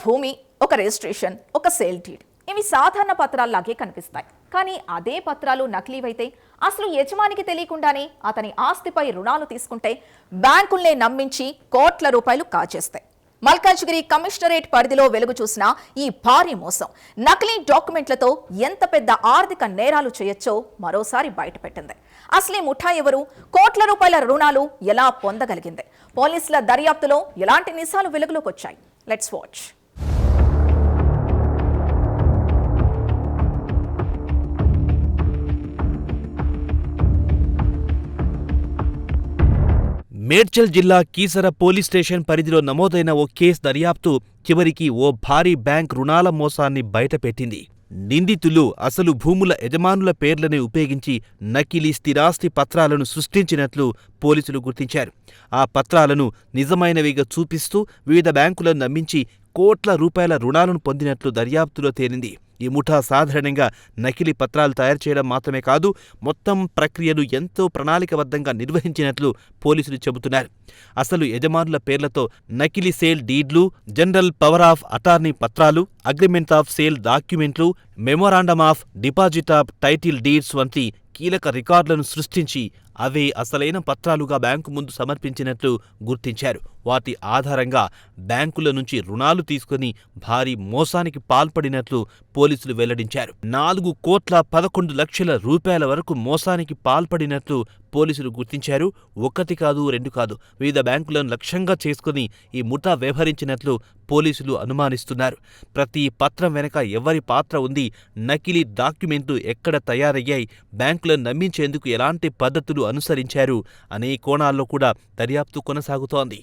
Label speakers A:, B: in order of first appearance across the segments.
A: భూమి, ఒక రిజిస్ట్రేషన్, ఒక సేల్ డీడ్. ఇవి సాధారణ పత్రాల్లాగే కనిపిస్తాయి. కానీ అదే పత్రాలు నకిలీవైతే అసలు యజమానికి తెలియకుండానే అతని ఆస్తిపై రుణాలు తీసుకుంటే బ్యాంకుల్నే నమ్మించి కోట్ల రూపాయలు కాజేస్తాయి. మల్కాజ్గిరి కమిషనరేట్ పరిధిలో వెలుగు చూసిన ఈ భారీ మోసం నకిలీ డాక్యుమెంట్లతో ఎంత పెద్ద ఆర్థిక నేరాలు చేయొచ్చో మరోసారి బయటపెట్టింది. అసలే ముఠా ఎవరు, కోట్ల రూపాయల రుణాలు ఎలా పొందగలిగింది, పోలీసుల దర్యాప్తులో ఎలాంటి నిజాలు వెలుగులోకి వచ్చాయి? Let's watch.
B: మేడ్చల్ జిల్లా కీసర పోలీస్ స్టేషన్ పరిధిలో నమోదైన ఓ కేసు దర్యాప్తు చివరికి ఓ భారీ బ్యాంక్ రుణాల మోసాన్ని బయటపెట్టింది. నిందితులు అసలు భూముల యజమానుల పేర్లని ఉపయోగించి నకిలీ స్థిరాస్తి పత్రాలను సృష్టించినట్లు పోలీసులు గుర్తించారు. ఆ పత్రాలను నిజమైనవిగా చూపిస్తూ వివిధ బ్యాంకులను నమ్మించి కోట్ల రూపాయల రుణాలను పొందినట్లు దర్యాప్తులో తేలింది. ఈ ముఠా సాధారణంగా నకిలీ పత్రాలు తయారు చేయడం మాత్రమే కాదు, మొత్తం ప్రక్రియను ఎంతో ప్రణాళికబద్ధంగా నిర్వహించినట్లు పోలీసులు చెబుతున్నారు. అసలు యజమానుల పేర్లతో నకిలీ సేల్ డీడ్లు, జనరల్ పవర్ ఆఫ్ అటార్నీ పత్రాలు, అగ్రిమెంట్ ఆఫ్ సేల్ డాక్యుమెంట్లు, memorandum of deposit of title deeds వంటి కీలక రికార్డులను సృష్టించి అవే అసలైన పత్రాలుగా బ్యాంకు ముందు సమర్పించినట్లు గుర్తించారు. వాటి ఆధారంగా బ్యాంకుల నుంచి రుణాలు తీసుకుని భారీ మోసానికి పాల్పడినట్లు పోలీసులు వెల్లడించారు. 4,11,00,000 రూపాయల వరకు మోసానికి పాల్పడినట్లు పోలీసులు గుర్తించారు. ఒకటి కాదు, రెండు కాదు, వివిధ బ్యాంకులను లక్ష్యంగా చేసుకుని ఈ ముఠా వ్యవహరించినట్లు పోలీసులు అనుమానిస్తున్నారు. ప్రతి పత్రం వెనక ఎవరి పాత్ర ఉంది, నకిలీ డాక్యుమెంట్లు ఎక్కడ తయారయ్యాయి, బ్యాంకులను నమ్మించేందుకు ఎలాంటి పద్ధతులు అనుసరించారు అనే కోణాల్లో కూడా దర్యాప్తు కొనసాగుతోంది.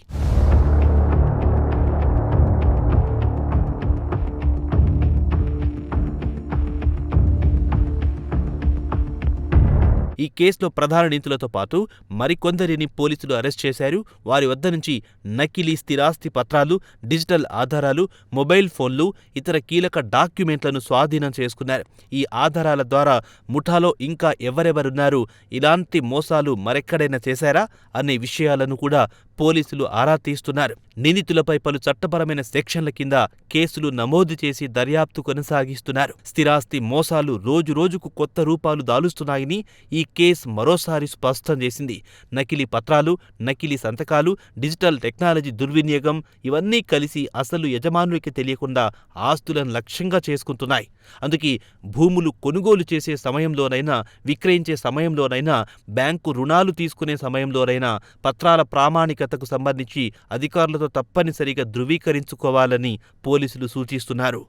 B: ఈ కేసులో ప్రధాన నిందితులతో పాటు మరికొందరిని పోలీసులు అరెస్ట్ చేశారు. వారి వద్ద నుంచి నకిలీ స్థిరాస్తి పత్రాలు, డిజిటల్ ఆధారాలు, మొబైల్ ఫోన్లు, ఇతర కీలక డాక్యుమెంట్లను స్వాధీనం చేసుకున్నారు. ఈ ఆధారాల ద్వారా ముఠాలో ఇంకా ఎవరెవరున్నారు, ఇలాంటి మోసాలు మరెక్కడైనా చేశారా అనే విషయాలను కూడా పోలీసులు ఆరా తీస్తున్నారు. నిందితులపై పలు చట్టపరమైన సెక్షన్ల కింద కేసులు నమోదు చేసి దర్యాప్తు కొనసాగిస్తున్నారు. స్థిరాస్తి మోసాలు రోజురోజుకు కొత్త రూపాలు దాలుస్తున్నాయని ఈ కేసు మరోసారి స్పష్టం చేసింది. నకిలీ పత్రాలు, నకిలీ సంతకాలు, డిజిటల్ టెక్నాలజీ దుర్వినియోగం ఇవన్నీ కలిసి అసలు యజమానులకి తెలియకుండా ఆస్తులను లక్ష్యంగా చేసుకుంటున్నాయి. అందుకే భూములు కొనుగోలు చేసే సమయంలోనైనా, విక్రయించే సమయంలోనైనా, బ్యాంకు రుణాలు తీసుకునే సమయంలోనైనా పత్రాల ప్రామాణికతకు సంబంధించి అధికారులతో తప్పనిసరిగా ధృవీకరించుకోవాలని పోలీసులు సూచిస్తున్నారు.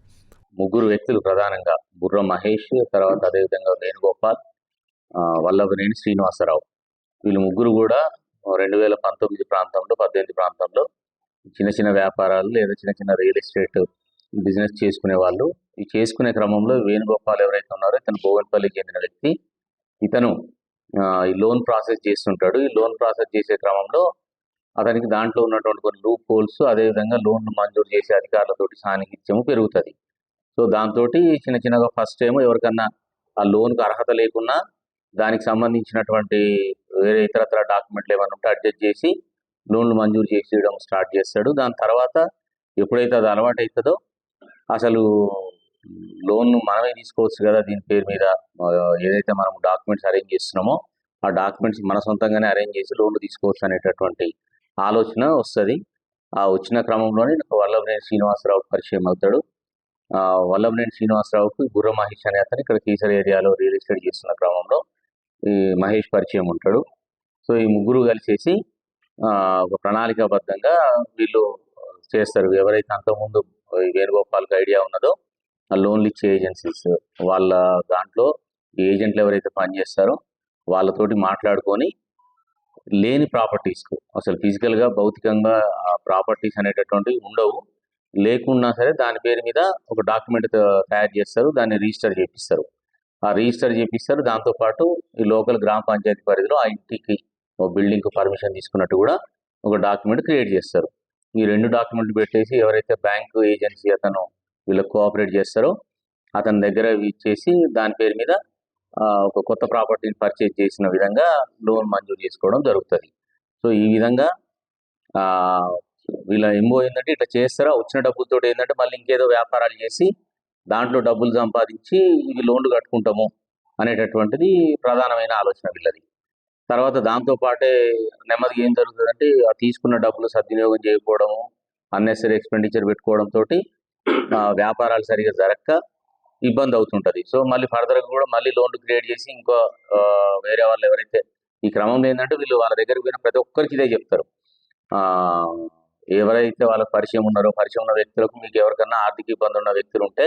C: ముగ్గురు వ్యక్తులు ప్రధానంగా బుర్ర మహేష్, తర్వాత అదేవిధంగా వేణుగోపాల్, వల్లభనేని శ్రీనివాసరావు, వీళ్ళు ముగ్గురు కూడా 2019 ప్రాంతంలో 18 ప్రాంతంలో చిన్న చిన్న వ్యాపారాలు లేదా చిన్న చిన్న రియల్ ఎస్టేట్ బిజినెస్ చేసుకునే వాళ్ళు. ఈ చేసుకునే క్రమంలో వేణుగోపాల్ ఎవరైతే ఉన్నారో ఇతను భోగన్పల్లికి చెందిన వ్యక్తి. ఇతను ఈ లోన్ ప్రాసెస్ చేస్తుంటాడు. ఈ లోన్ ప్రాసెస్ చేసే క్రమంలో అతనికి దాంట్లో ఉన్నటువంటి కొన్ని లూప్ హోల్స్, అదేవిధంగా లోన్లు మంజూరు చేసే అధికారులతోటి సాన్నిహిత్యము పెరుగుతుంది. సో దాంతో చిన్న చిన్నగా ఫస్ట్ ఏమో ఎవరికన్నా ఆ లోన్కు అర్హత లేకున్నా దానికి సంబంధించినటువంటి వేరే ఇతరత్ర డాక్యుమెంట్లు ఏమైనా ఉంటే అడ్జస్ట్ చేసి లోన్లు మంజూరు చేసేయడం స్టార్ట్ చేస్తాడు. దాని తర్వాత ఎప్పుడైతే అది అలవాటు అవుతుందో అసలు లోన్ మనమే తీసుకోవచ్చు కదా, దీని పేరు మీద ఏదైతే మనం డాక్యుమెంట్స్ అరేంజ్ చేస్తున్నామో ఆ డాక్యుమెంట్స్ మన సొంతంగానే అరేంజ్ చేసి లోన్లు తీసుకోవచ్చు అనేటటువంటి ఆలోచన వస్తుంది. ఆ వచ్చిన క్రమంలోనే వల్లభనేని శ్రీనివాసరావు పరిచయం అవుతాడు. వల్లభనేని శ్రీనివాసరావుకు బుర్ర మహేష్ అనే అతను ఇక్కడ కీసర ఏరియాలో రియల్ ఎస్టేట్ చేస్తున్న క్రమంలో ఈ మహేష్ పరిచయం ఉంటాడు. సో ఈ ముగ్గురు కలిసేసి ఒక ప్రణాళికాబద్ధంగా వీళ్ళు చేస్తారు. ఎవరైతే అంతకుముందు వేణుగోపాల్కి ఐడియా ఉన్నదో ఆ లోన్లు ఇచ్చే ఏజెన్సీస్ వాళ్ళ దాంట్లో ఏజెంట్లు ఎవరైతే పనిచేస్తారో వాళ్ళతోటి మాట్లాడుకొని లేని ప్రాపర్టీస్కు అసలు ఫిజికల్గా భౌతికంగా ఆ ప్రాపర్టీస్ అనేటటువంటివి ఉండవు, లేకున్నా సరే దాని పేరు మీద ఒక డాక్యుమెంట్ తయారు చేస్తారు, దాన్ని రిజిస్టర్ చేపిస్తారు. ఆ రిజిస్టర్ చేపిస్తారు. దాంతోపాటు ఈ లోకల్ గ్రామ పంచాయతీ పరిధిలో ఆ ఇంటికి ఒక బిల్డింగ్కు పర్మిషన్ తీసుకున్నట్టు కూడా ఒక డాక్యుమెంట్ క్రియేట్ చేస్తారు. ఈ రెండు డాక్యుమెంట్లు పెట్టేసి ఎవరైతే బ్యాంకు ఏజెన్సీ అతను వీళ్ళకి కోఆపరేట్ చేస్తారో అతని దగ్గర ఇచ్చేసి దాని పేరు మీద ఒక కొత్త ప్రాపర్టీని పర్చేజ్ చేసిన విధంగా లోన్ మంజూరు చేసుకోవడం జరుగుతుంది. సో ఈ విధంగా వీళ్ళ ఎంఓ ఏంటంటే ఇట్లా చేస్తారా, వచ్చిన డబ్బులతో ఏంటంటే మళ్ళీ ఇంకేదో వ్యాపారాలు చేసి దాంట్లో డబ్బులు సంపాదించి ఇవి లోన్లు కట్టుకుంటాము అనేటటువంటిది ప్రధానమైన ఆలోచన వీళ్ళది. తర్వాత దాంతో పాటే నెమ్మదిగా ఏం జరుగుతుందంటే ఆ తీసుకున్న డబ్బులు సద్వినియోగం చేయకపోవడము, అన్నెసరీ ఎక్స్పెండిచర్ పెట్టుకోవడంతో వ్యాపారాలు సరిగా జరగక ఇబ్బంది అవుతుంటది. సో మళ్ళీ ఫర్దర్గా కూడా మళ్ళీ లోన్లు క్రియేట్ చేసి ఇంకో వేరే వాళ్ళు ఎవరైతే ఈ క్రమంలో ఏంటంటే వీళ్ళు వాళ్ళ దగ్గరికి పోయిన ప్రతి ఒక్కరికి ఇదే చెప్తారు. ఆ, ఎవరైతే వాళ్ళకి పరిచయం ఉన్నారో, పరిచయం ఉన్న వ్యక్తులకు మీకు ఎవరికన్నా ఆర్థిక ఇబ్బంది ఉన్న వ్యక్తులు ఉంటే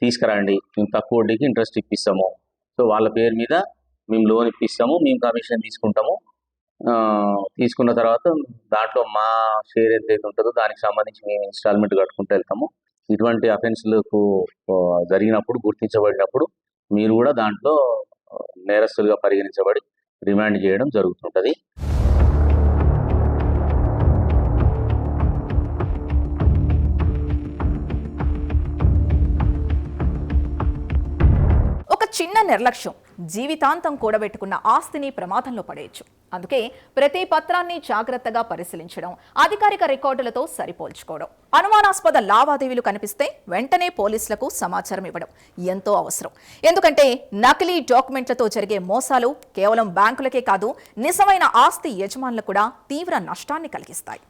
C: తీసుకురండి, మేము తక్కువ వడ్డీకి ఇంట్రెస్ట్ ఇప్పిస్తాము. సో వాళ్ళ పేరు మీద మేము లోన్ ఇప్పిస్తాము, మేము కమిషన్ తీసుకుంటాము. తీసుకున్న తర్వాత దాంట్లో మా షేర్ ఎంతైతే ఉంటుందో దానికి సంబంధించి మేము ఇన్స్టాల్మెంట్ కట్టుకుంటూ వెళ్తాము. ఇటువంటి అఫెన్స్లకు జరిగినప్పుడు, గుర్తించబడినప్పుడు మీరు కూడా దాంట్లో నేరస్తులుగా పరిగణించబడి రిమాండ్ చేయడం జరుగుతుంటుంది.
A: ఒక చిన్న నిర్లక్ష్యం జీవితాంతం కూడబెట్టుకున్న ఆస్తిని ప్రమాదంలో పడేయచ్చు. అందుకే ప్రతి పత్రాన్ని జాగ్రత్తగా పరిశీలించడం, అధికారిక రికార్డులతో సరిపోల్చుకోవడం, అనుమానాస్పద లావాదేవీలు కనిపిస్తే వెంటనే పోలీసులకు సమాచారం ఇవ్వడం ఎంతో అవసరం. ఎందుకంటే నకిలీ డాక్యుమెంట్లతో జరిగే మోసాలు కేవలం బ్యాంకులకే కాదు, నిజమైన ఆస్తి యజమానులకు కూడా తీవ్ర నష్టాన్ని కలిగిస్తాయి.